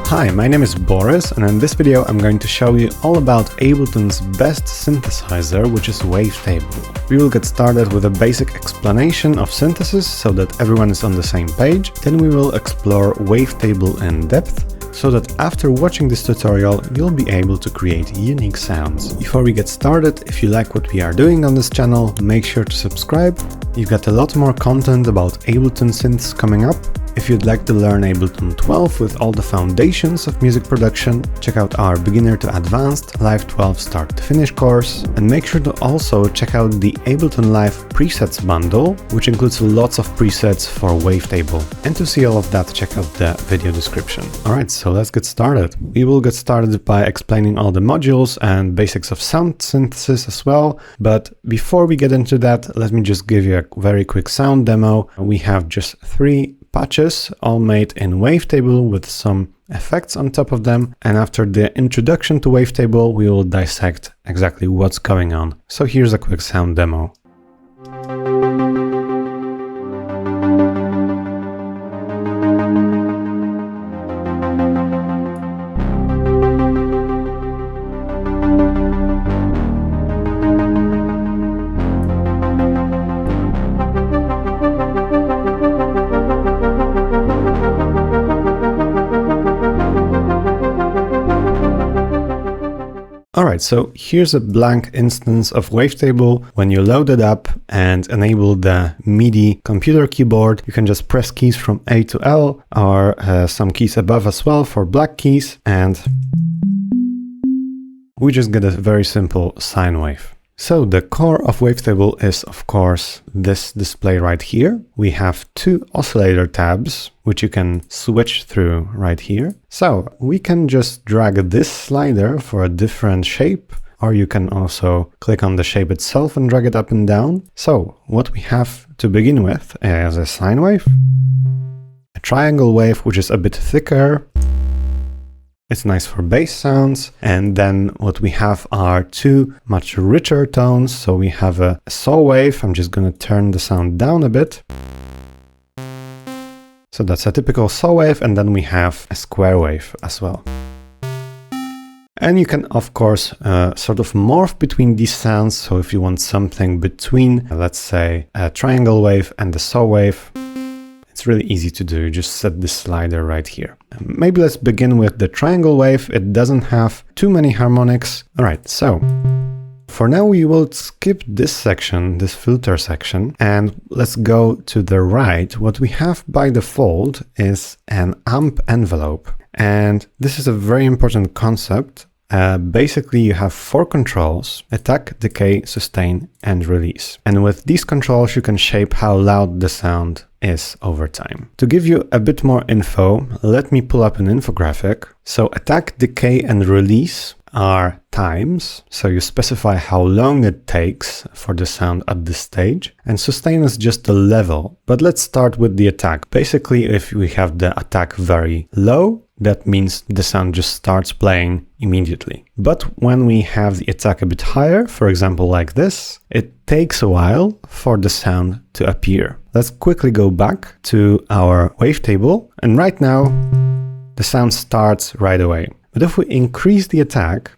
Hi, my name is Borys, and in this video I'm going to show you all about Ableton's best synthesizer, which is Wavetable. We will get started with a basic explanation of synthesis so that everyone is on the same page. Then we will explore Wavetable in depth, so that after watching this tutorial you'll be able to create unique sounds. Before we get started, if you like what we are doing on this channel, make sure to subscribe. You've got a lot more content about Ableton synths coming up. If you'd like to learn Ableton 12 with all the foundations of music production, check out our Beginner to Advanced Live 12 Start to Finish course, and make sure to also check out the Ableton Live Presets bundle, which includes lots of presets for Wavetable. And to see all of that, check out the video description. Alright, so let's get started. We will get started by explaining all the modules and basics of sound synthesis as well, but before we get into that, let me just give you a very quick sound demo. We have just 3 patches, all made in Wavetable with some effects on top of them, and after the introduction to Wavetable we will dissect exactly what's going on. So here's a quick sound demo. Alright, so here's a blank instance of Wavetable. When you load it up and enable the MIDI computer keyboard, you can just press keys from A to L, or some keys above as well for black keys, and we just get a very simple sine wave. So the core of Wavetable is, of course, this display right here. We have 2 oscillator tabs, which you can switch through right here. So we can just drag this slider for a different shape, or you can also click on the shape itself and drag it up and down. So what we have to begin with is a sine wave, a triangle wave, which is a bit thicker. It's nice for bass sounds, and then what we have are 2 much richer tones. So we have a saw wave. I'm just going to turn the sound down a bit. So that's a typical saw wave, and then we have a square wave as well. And you can, of course, sort of morph between these sounds. So if you want something between, let's say, a triangle wave and the saw wave, it's really easy to do. You just set this slider right here. Maybe let's begin with the triangle wave. It doesn't have too many harmonics. All right, so for now we will skip this section, this filter section, and let's go to the right. What we have by default is an amp envelope. And this is a very important concept. Basically, you have 4 controls: attack, decay, sustain, and release. And with these controls, you can shape how loud the sound is over time. To give you a bit more info, let me pull up an infographic. So attack, decay, and release are times. So you specify how long it takes for the sound at this stage. And sustain is just the level. But let's start with the attack. Basically, if we have the attack very low, that means the sound just starts playing immediately. But when we have the attack a bit higher, for example like this, it takes a while for the sound to appear. Let's quickly go back to our wavetable, and right now the sound starts right away. But if we increase the attack,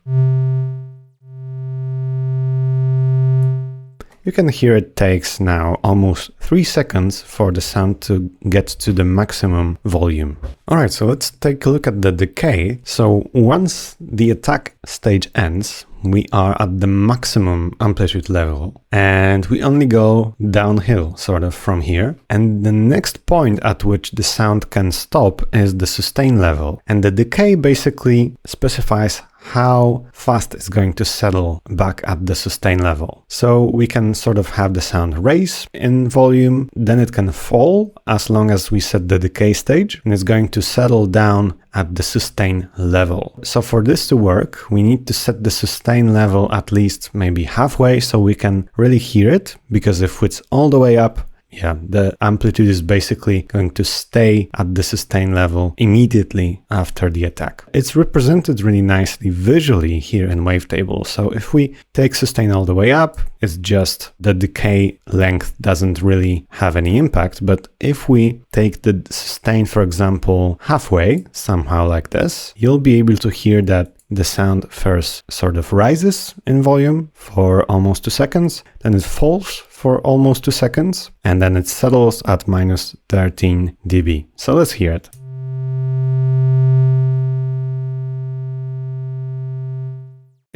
you can hear it takes now almost 3 seconds for the sound to get to the maximum volume. Alright, so let's take a look at the decay. So once the attack stage ends, we are at the maximum amplitude level, and we only go downhill sort of from here. And the next point at which the sound can stop is the sustain level. And the decay basically specifies how fast it's going to settle back at the sustain level. So we can sort of have the sound raise in volume, then it can fall as long as we set the decay stage, and it's going to settle down at the sustain level. So for this to work, we need to set the sustain level at least maybe halfway so we can really hear it, because if it's all the way up, yeah, the amplitude is basically going to stay at the sustain level immediately after the attack. It's represented really nicely visually here in Wavetable. So if we take sustain all the way up, it's just the decay length doesn't really have any impact. But if we take the sustain, for example, halfway, somehow like this, you'll be able to hear that the sound first sort of rises in volume for almost 2 seconds, then it falls for almost 2 seconds, and then it settles at minus 13 dB. So let's hear it.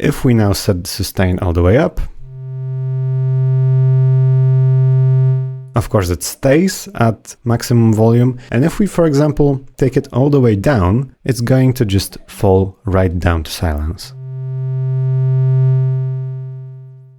If we now set the sustain all the way up, of course it stays at maximum volume, and if we, for example, take it all the way down, it's going to just fall right down to silence.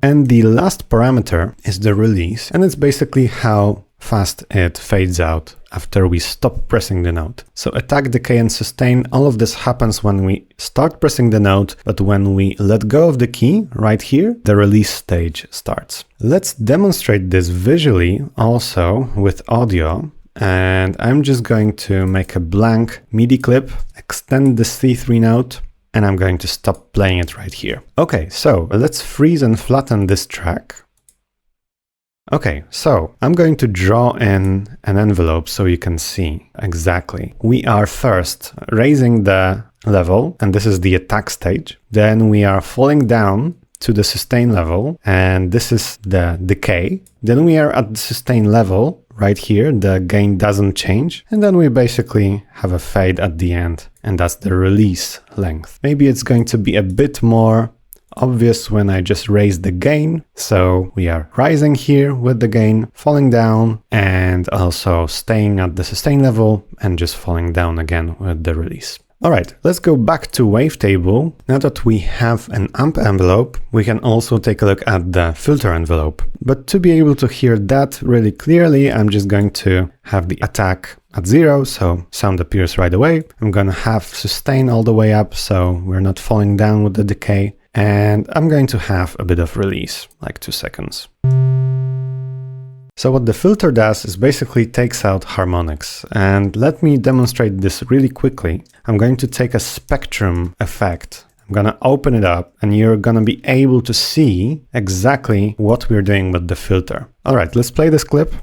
And the last parameter is the release, and it's basically how fast it fades out after we stop pressing the note. So attack, decay, and sustain, all of this happens when we start pressing the note, but when we let go of the key right here, the release stage starts. Let's demonstrate this visually also with audio, and I'm just going to make a blank MIDI clip, extend the C3 note, and I'm going to stop playing it right here. Okay, so let's freeze and flatten this track. Okay, so I'm going to draw in an envelope so you can see exactly. We are first raising the level, and this is the attack stage. Then we are falling down to the sustain level, and this is the decay. Then we are at the sustain level right here, the gain doesn't change. And then we basically have a fade at the end, and that's the release length. Maybe it's going to be a bit more obvious when I just raise the gain. So we are rising here with the gain, falling down, and also staying at the sustain level and just falling down again with the release. All right, let's go back to Wavetable. Now that we have an amp envelope, we can also take a look at the filter envelope. But to be able to hear that really clearly, I'm just going to have the attack at 0, so sound appears right away. I'm going to have sustain all the way up, so we're not falling down with the decay. And I'm going to have a bit of release, like 2 seconds. So what the filter does is basically takes out harmonics. And let me demonstrate this really quickly. I'm going to take a spectrum effect. I'm going to open it up, and you're going to be able to see exactly what we're doing with the filter. All right, let's play this clip.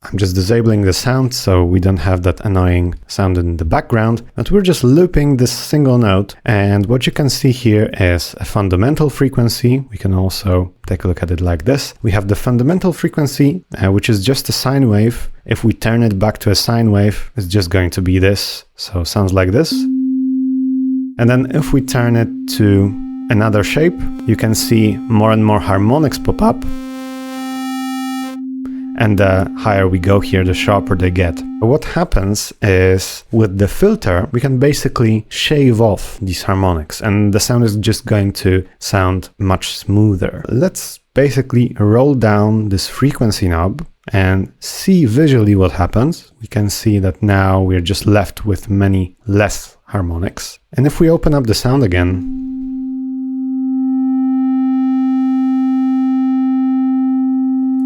I'm just disabling the sound so we don't have that annoying sound in the background, but we're just looping this single note. And what you can see here is a fundamental frequency. We can also take a look at it like this. We have the fundamental frequency, which is just a sine wave. If we turn it back to a sine wave, it's just going to be this. So it sounds like this. And then if we turn it to another shape, you can see more and more harmonics pop up. And the higher we go here, the sharper they get. What happens is with the filter, we can basically shave off these harmonics, and the sound is just going to sound much smoother. Let's basically roll down this frequency knob and see visually what happens. We can see that now we're just left with many less harmonics. And if we open up the sound again,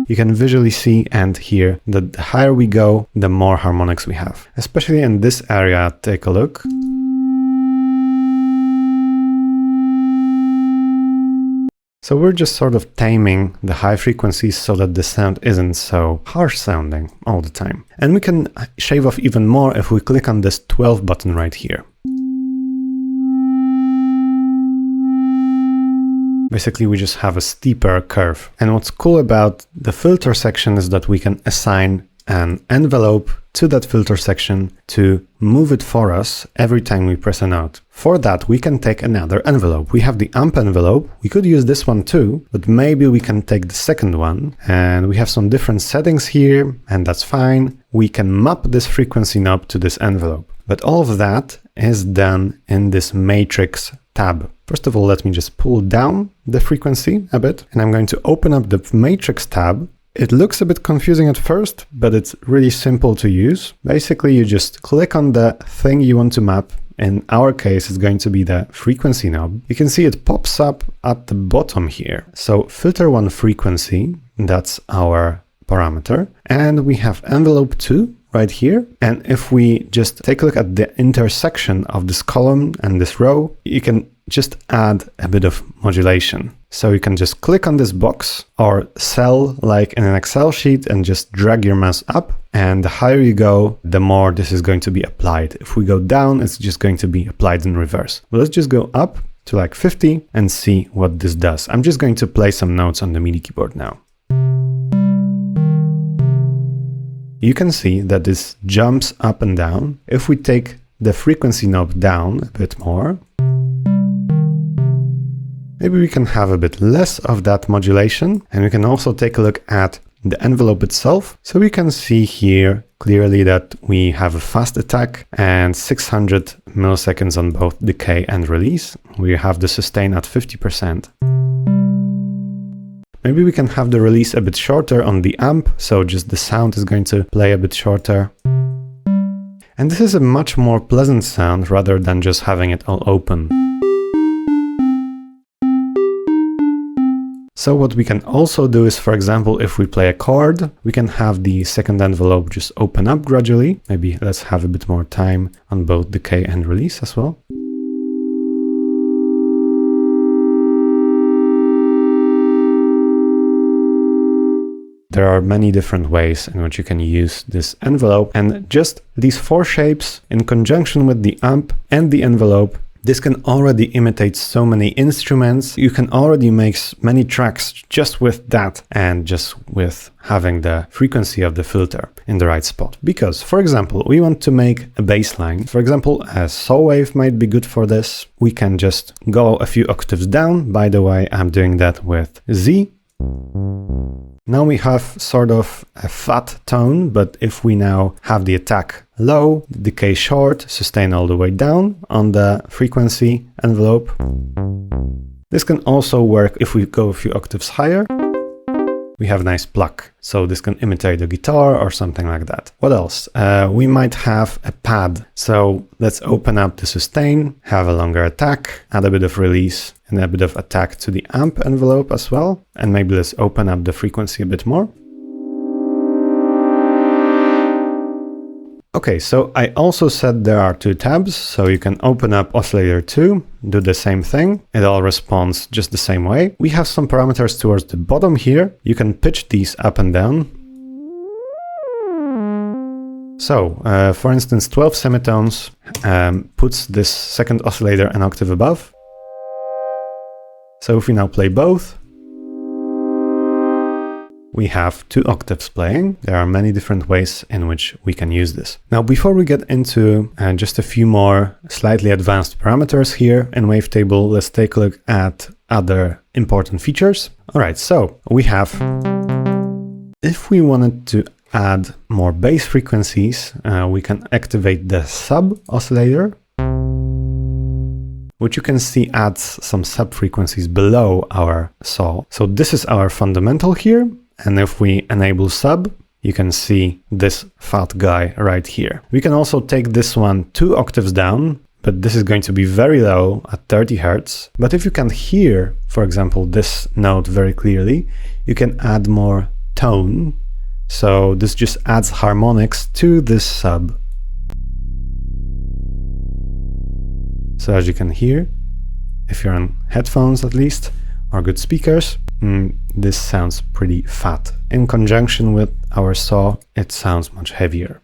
you can visually see and hear that the higher we go, the more harmonics we have. Especially in this area, take a look. So we're just sort of taming the high frequencies so that the sound isn't so harsh sounding all the time. And we can shave off even more if we click on this 12 button right here. Basically, we just have a steeper curve. And what's cool about the filter section is that we can assign an envelope to that filter section to move it for us every time we press a note. For that, we can take another envelope. We have the amp envelope. We could use this one too, but maybe we can take the second one. And we have some different settings here, and that's fine. We can map this frequency knob to this envelope. But all of that is done in this matrix tab. First of all, let me just pull down the frequency a bit, and I'm going to open up the matrix tab. It looks a bit confusing at first, but it's really simple to use. Basically, you just click on the thing you want to map. In our case, it's going to be the frequency knob. You can see it pops up at the bottom here. So filter one frequency, that's our parameter. And we have envelope 2 right here. And if we just take a look at the intersection of this column and this row, you can just add a bit of modulation. So you can just click on this box or cell like in an Excel sheet and just drag your mouse up. And the higher you go, the more this is going to be applied. If we go down, it's just going to be applied in reverse. But let's just go up to like 50 and see what this does. I'm just going to play some notes on the MIDI keyboard now. You can see that this jumps up and down. If we take the frequency knob down a bit more, maybe we can have a bit less of that modulation. And we can also take a look at the envelope itself. So we can see here clearly that we have a fast attack and 600 milliseconds on both decay and release. We have the sustain at 50%. Maybe we can have the release a bit shorter on the amp, so just the sound is going to play a bit shorter. And this is a much more pleasant sound rather than just having it all open. So what we can also do is, for example, if we play a chord, we can have the second envelope just open up gradually. Maybe let's have a bit more time on both decay and release as well. There are many different ways in which you can use this envelope, and just these 4 shapes in conjunction with the amp and the envelope, this can already imitate so many instruments. You can already make many tracks just with that and just with having the frequency of the filter in the right spot. Because, for example, we want to make a bass line. For example, a saw wave might be good for this. We can just go a few octaves down. By the way, I'm doing that with Z. Now we have sort of a fat tone, but if we now have the attack low, decay short, sustain all the way down on the frequency envelope. This can also work if we go a few octaves higher. We have a nice pluck, so this can imitate a guitar or something like that. What else? We might have a pad. So let's open up the sustain, have a longer attack, add a bit of release and a bit of attack to the amp envelope as well. And maybe let's open up the frequency a bit more. Okay, so I also said there are 2 tabs, so you can open up Oscillator 2, do the same thing. It all responds just the same way. We have some parameters towards the bottom here. You can pitch these up and down. So, for instance, 12 semitones puts this second oscillator an octave above. So if we now play both, we have 2 octaves playing. There are many different ways in which we can use this. Now, before we get into just a few more slightly advanced parameters here in Wavetable, let's take a look at other important features. All right, so we have, if we wanted to add more bass frequencies, we can activate the sub oscillator, which you can see adds some sub frequencies below our saw. So this is our fundamental here. And if we enable sub, you can see this fat guy right here. We can also take this one 2 octaves down, but this is going to be very low at 30 Hertz. But if you can hear, for example, this note very clearly, you can add more tone. So this just adds harmonics to this sub. So as you can hear, if you're on headphones at least, or good speakers, this sounds pretty fat. In conjunction with our saw, it sounds much heavier.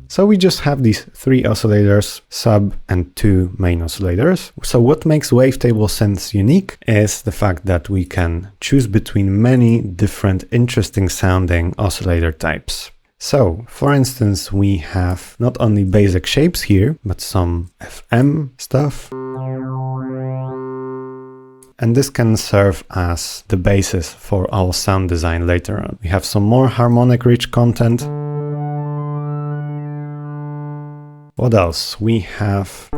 So we just have these 3 oscillators, sub and 2 main oscillators. So what makes Wavetable synths unique is the fact that we can choose between many different interesting sounding oscillator types. So, for instance, we have not only basic shapes here, but some FM stuff. And this can serve as the basis for our sound design later on. We have some more harmonic rich content. What else? We have...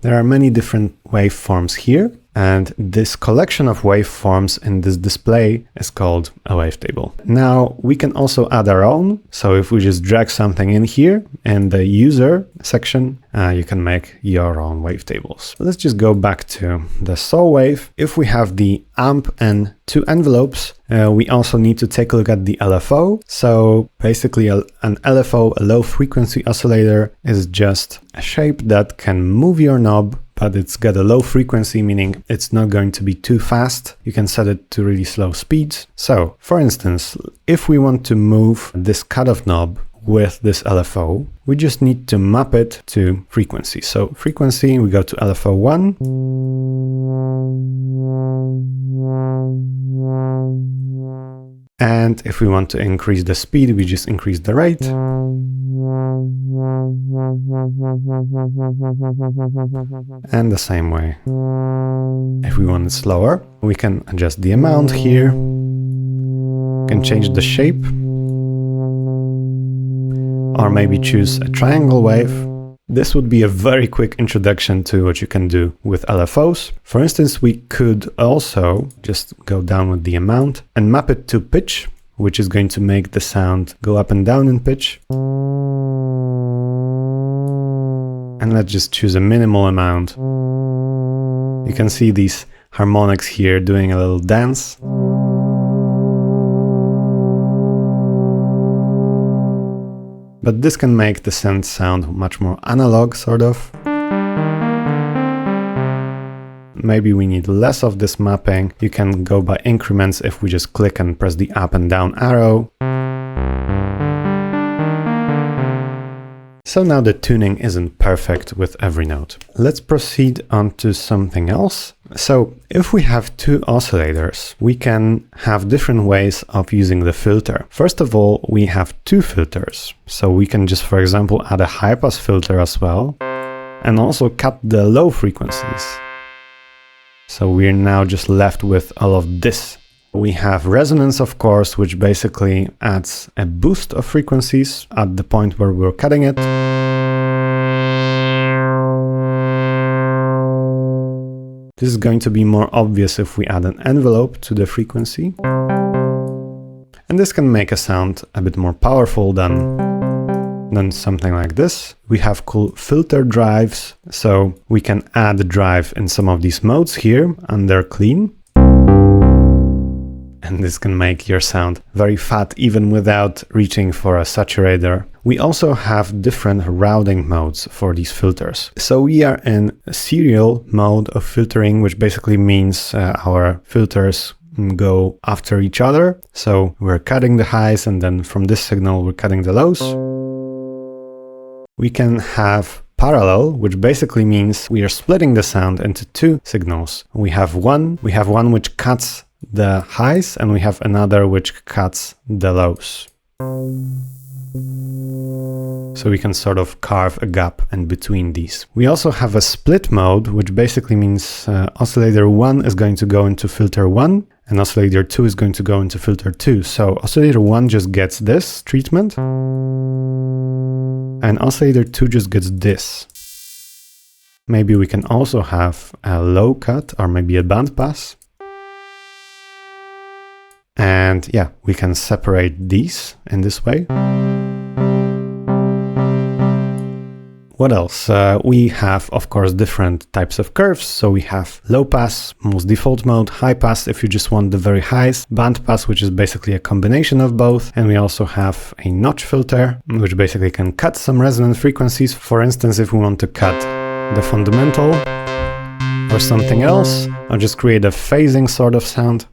There are many different waveforms here. And this collection of waveforms in this display is called a wavetable. Now we can also add our own. So if we just drag something in here in the user section, you can make your own wavetables. Let's just go back to the saw wave. If we have the amp and two envelopes, we also need to take a look at the LFO. So basically an LFO, a low frequency oscillator, is just a shape that can move your knob, but it's got a low frequency, meaning it's not going to be too fast. You can set it to really slow speeds. So for instance, if we want to move this cutoff knob with this LFO, we just need to map it to frequency. So frequency, we go to LFO 1. And if we want to increase the speed, we just increase the rate. And the same way. If we want it slower, we can adjust the amount here. We can change the shape. Or maybe choose a triangle wave. This would be a very quick introduction to what you can do with LFOs. For instance, we could also just go down with the amount and map it to pitch, which is going to make the sound go up and down in pitch. And let's just choose a minimal amount. You can see these harmonics here doing a little dance. But this can make the synth sound much more analog, sort of. Maybe we need less of this mapping. You can go by increments if we just click and press the up and down arrow. So now the tuning isn't perfect with every note. Let's proceed on to something else. So if we have two oscillators, we can have different ways of using the filter. First of all, we have two filters. So we can just, for example, add a high pass filter as well, and also cut the low frequencies. So we're now just left with all of this. We have resonance, of course, which basically adds a boost of frequencies at the point where we're cutting it. This is going to be more obvious if we add an envelope to the frequency. And this can make a sound a bit more powerful than something like this. We have cool filter drives, so we can add a drive in some of these modes here under clean. And this can make your sound very fat even without reaching for a saturator. We also have different routing modes for these filters. So we are in a serial mode of filtering, which basically means our filters go after each other. So we're cutting the highs, and then from this signal we're cutting the lows. We can have parallel, which basically means we are splitting the sound into two signals. We have one which cuts the highs, and we have another which cuts the lows. So we can sort of carve a gap in between these. We also have a split mode, which basically means oscillator 1 is going to go into filter 1, and oscillator 2 is going to go into filter 2. So oscillator 1 just gets this treatment, and oscillator 2 just gets this. Maybe we can also have a low cut, or maybe a band pass. And yeah, we can separate these in this way. What else? We have, of course, different types of curves. So we have low pass, most default mode, high pass if you just want the very highs, band pass, which is basically a combination of both. And we also have a notch filter, which basically can cut some resonant frequencies. For instance, if we want to cut the fundamental or something else, or just create a phasing sort of sound.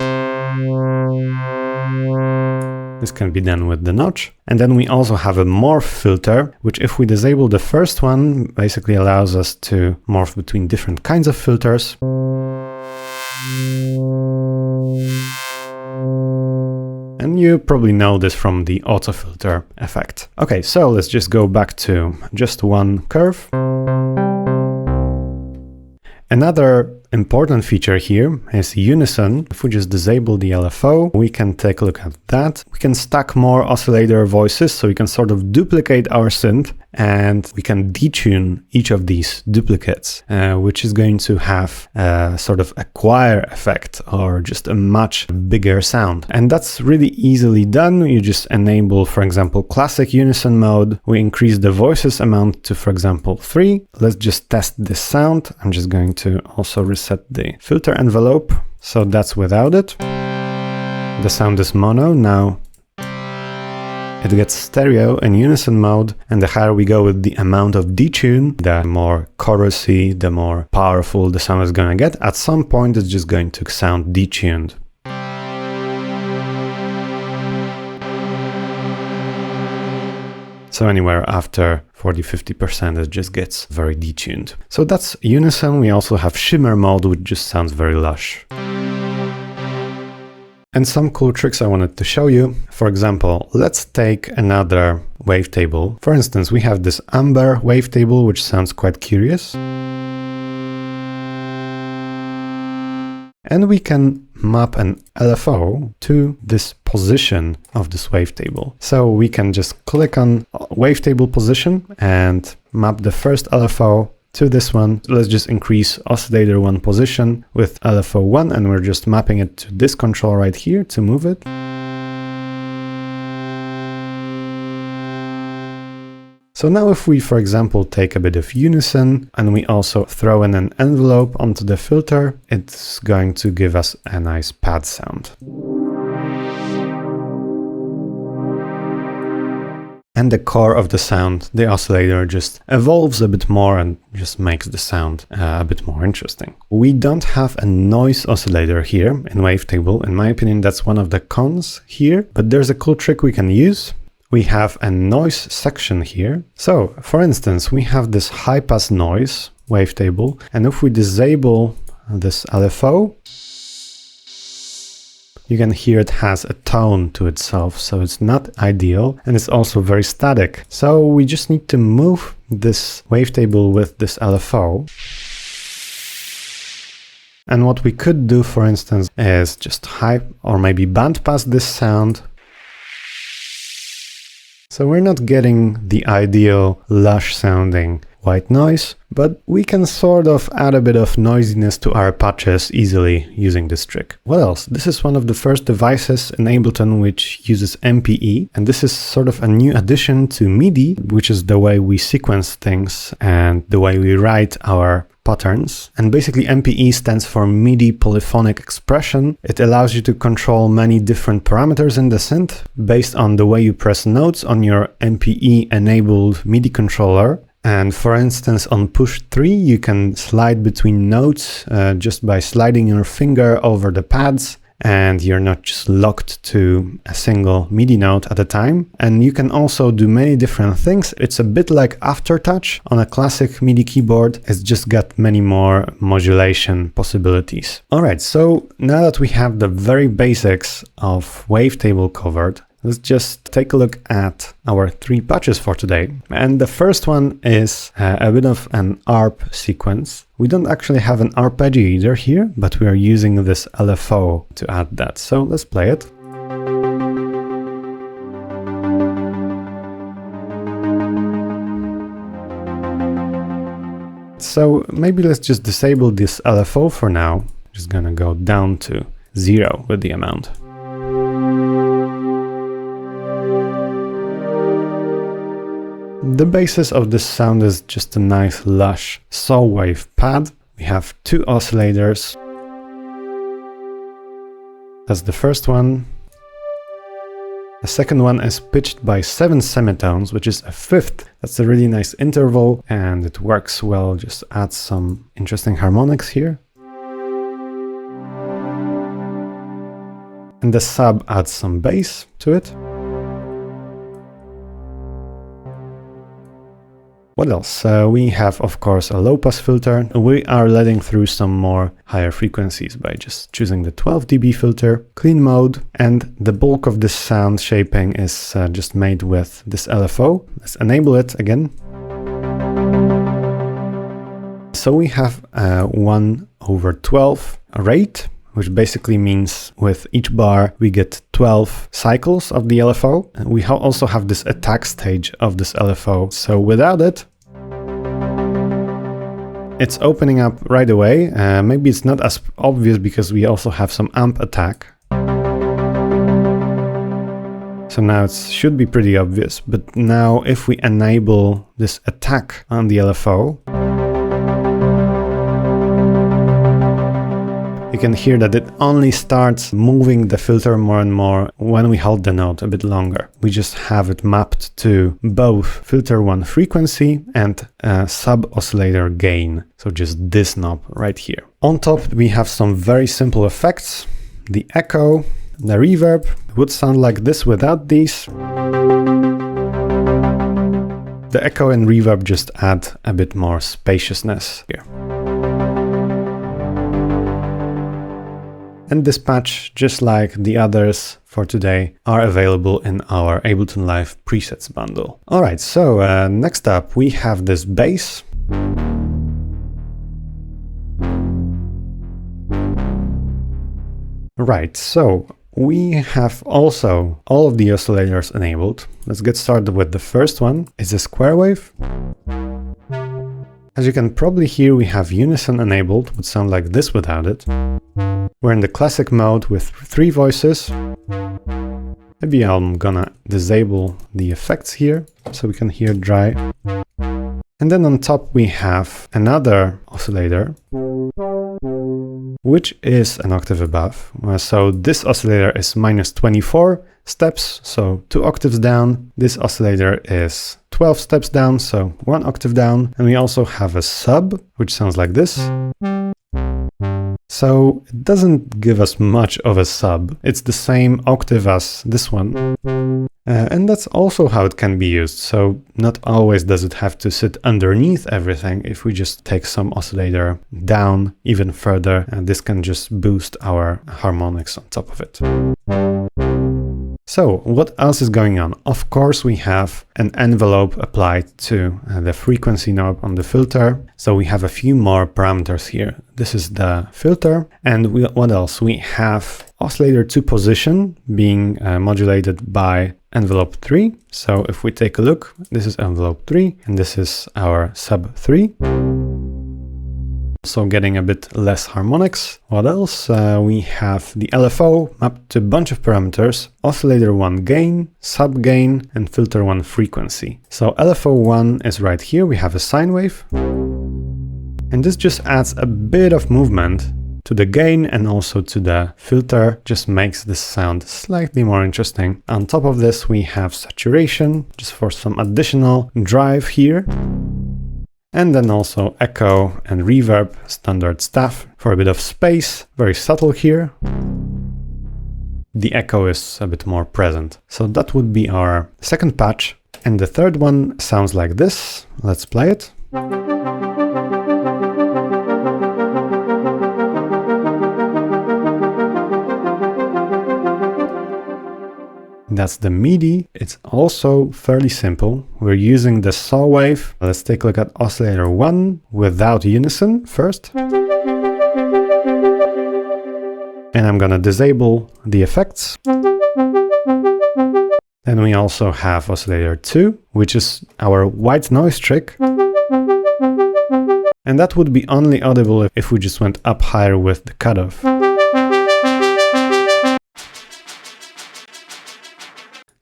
This can be done with the notch. And then we also have a morph filter, which if we disable the first one, basically allows us to morph between different kinds of filters. And you probably know this from the auto filter effect. Okay, so let's just go back to just one curve. Another important feature here is unison. If we just disable the LFO, we can take a look at that. We can stack more oscillator voices, so we can sort of duplicate our synth and we can detune each of these duplicates, which is going to have a sort of a choir effect or just a much bigger sound. And that's really easily done. You just enable, for example, classic unison mode. We increase the voices amount to, for example, 3. Let's just test this sound. I'm just going to also reset the filter envelope. So that's without it. The sound is mono. Now it gets stereo in unison mode, and the higher we go with the amount of detune, the more chorusy, the more powerful the sound is going to get. At some point, it's just going to sound detuned. So anywhere after 40–50%, it just gets very detuned. So that's unison. We also have shimmer mode, which just sounds very lush. And some cool tricks I wanted to show you. For example, let's take another wavetable. For instance, we have this amber wavetable, which sounds quite curious. And we can map an LFO to this position of this wavetable. So we can just click on wavetable position and map the first LFO to this one. Let's just increase oscillator 1 position with LFO 1, and we're just mapping it to this control right here to move it. So now if we, for example, take a bit of unison and we also throw in an envelope onto the filter, it's going to give us a nice pad sound. And the core of the sound, the oscillator, just evolves a bit more and just makes the sound a bit more interesting. We don't have a noise oscillator here in Wavetable. In my opinion, that's one of the cons here, but there's a cool trick we can use. We have a noise section here. So, for instance, we have this high-pass noise wavetable, and if we disable this LFO, you can hear it has a tone to itself, so it's not ideal, and it's also very static. So we just need to move this wavetable with this LFO. And what we could do, for instance, is just high or maybe bandpass this sound. So we're not getting the ideal lush sounding white noise, but we can sort of add a bit of noisiness to our patches easily using this trick. What else? This is one of the first devices in Ableton which uses MPE, and this is sort of a new addition to MIDI, which is the way we sequence things and the way we write our patterns. And basically MPE stands for MIDI polyphonic expression. It allows you to control many different parameters in the synth based on the way you press notes on your MPE enabled MIDI controller. And for instance, on push 3, you can slide between notes just by sliding your finger over the pads, and you're not just locked to a single MIDI note at a time. And you can also do many different things. It's a bit like Aftertouch on a classic MIDI keyboard. It's just got many more modulation possibilities. All right, so now that we have the very basics of Wavetable covered, let's just take a look at our 3 patches for today. And the first one is a bit of an ARP sequence. We don't actually have an arpeggiator here, but we are using this LFO to add that. So let's play it. So maybe let's just disable this LFO for now. Just gonna go down to 0 with the amount. The basis of this sound is just a nice lush saw wave pad. We have 2 oscillators. That's the first one. The second one is pitched by 7 semitones, which is a 5th. That's a really nice interval and it works well. Just add some interesting harmonics here. And the sub adds some bass to it. What else? We have, of course, a low-pass filter. We are letting through some more higher frequencies by just choosing the 12 dB filter, clean mode, and the bulk of this sound shaping is just made with this LFO. Let's enable it again. So we have a 1/12 rate which basically means with each bar we get 12 cycles of the LFO. We also have this attack stage of this LFO, so without it, it's opening up right away. Maybe it's not as obvious because we also have some amp attack. So now it should be pretty obvious, but now if we enable this attack on the LFO, you can hear that it only starts moving the filter more and more when we hold the note a bit longer. We just have it mapped to both filter 1 frequency and sub-oscillator gain. So just this knob right here. On top, we have some very simple effects. The echo, the reverb would sound like this without these. The echo and reverb just add a bit more spaciousness here. And this patch, just like the others for today, are available in our Ableton Live presets bundle. All right, so next up we have this bass. Right, so we have also all of the oscillators enabled. Let's get started with the first one. It's a square wave. As you can probably hear, we have Unison enabled, would sound like this without it. We're in the classic mode with 3 voices. Maybe I'm gonna disable the effects here so we can hear dry. And then on top we have another oscillator, which is an octave above. So this oscillator is -24 steps, so 2 octaves down. This oscillator is 12 steps down, so 1 octave down. And we also have a sub, which sounds like this. So it doesn't give us much of a sub. It's the same octave as this one. And that's also how it can be used. So not always does it have to sit underneath everything. If we just take some oscillator down even further, and this can just boost our harmonics on top of it. So what else is going on? Of course, we have an envelope applied to the frequency knob on the filter. So we have a few more parameters here. This is the filter. And what else? We have oscillator 2 position being modulated by envelope 3. So if we take a look, this is envelope 3 and this is our sub 3. So getting a bit less harmonics. What else? We have the LFO mapped to a bunch of parameters. Oscillator 1 gain, sub gain, and filter 1 frequency. So LFO 1 is right here. We have a sine wave. And this just adds a bit of movement to the gain and also to the filter, just makes this sound slightly more interesting. On top of this, we have saturation, just for some additional drive here. And then also echo and reverb, standard stuff for a bit of space, very subtle here. The echo is a bit more present. So that would be our second patch. And the third one sounds like this. Let's play it. That's the MIDI. It's also fairly simple. We're using the saw wave. Let's take a look at oscillator 1 without unison first. And I'm gonna disable the effects. Then we also have oscillator 2, which is our white noise trick. And that would be only audible if we just went up higher with the cutoff.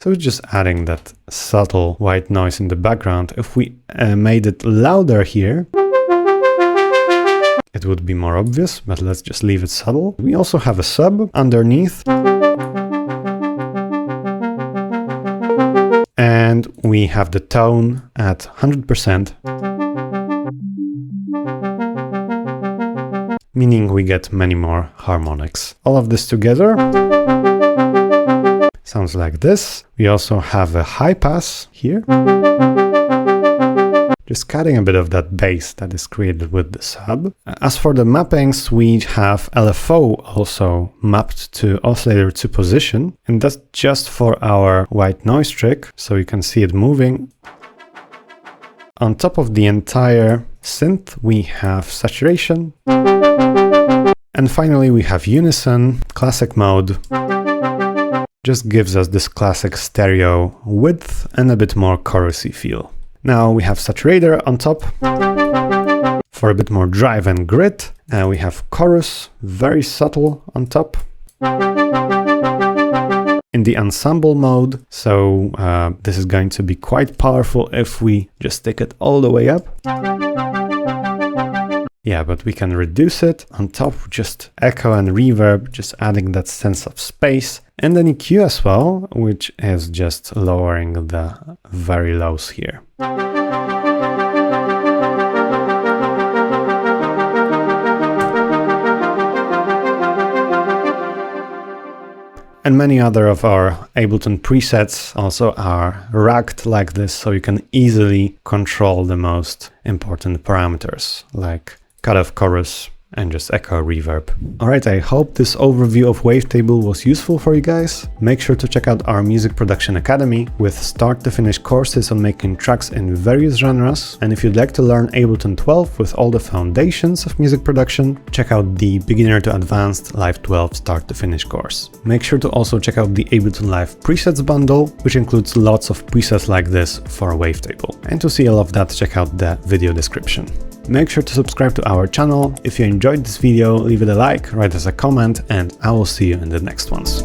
So just adding that subtle white noise in the background. If we made it louder here, it would be more obvious, but let's just leave it subtle. We also have a sub underneath. And we have the tone at 100%. Meaning we get many more harmonics. All of this together sounds like this. We also have a high pass here. Just cutting a bit of that bass that is created with the sub. As for the mappings, we have LFO also mapped to oscillator 2 position. And that's just for our white noise trick. So you can see it moving. On top of the entire synth, we have saturation. And finally, we have Unison, classic mode. Just gives us this classic stereo width and a bit more chorusy feel. Now we have Saturator on top for a bit more drive and grit. We have chorus, very subtle on top. In the ensemble mode, so this is going to be quite powerful if we just take it all the way up. Yeah, but we can reduce it on top, just echo and reverb, just adding that sense of space. And then EQ as well, which is just lowering the very lows here. And many other of our Ableton presets also are racked like this, so you can easily control the most important parameters, like cutoff chorus and just echo reverb. Alright, I hope this overview of Wavetable was useful for you guys. Make sure to check out our Music Production Academy with start to finish courses on making tracks in various genres. And if you'd like to learn Ableton 12 with all the foundations of music production, check out the Beginner to Advanced Live 12 Start to Finish course. Make sure to also check out the Ableton Live Presets bundle, which includes lots of presets like this for Wavetable. And to see all of that, check out the video description. Make sure to subscribe to our channel. If you enjoyed this video, leave it a like, write us a comment, and I will see you in the next ones.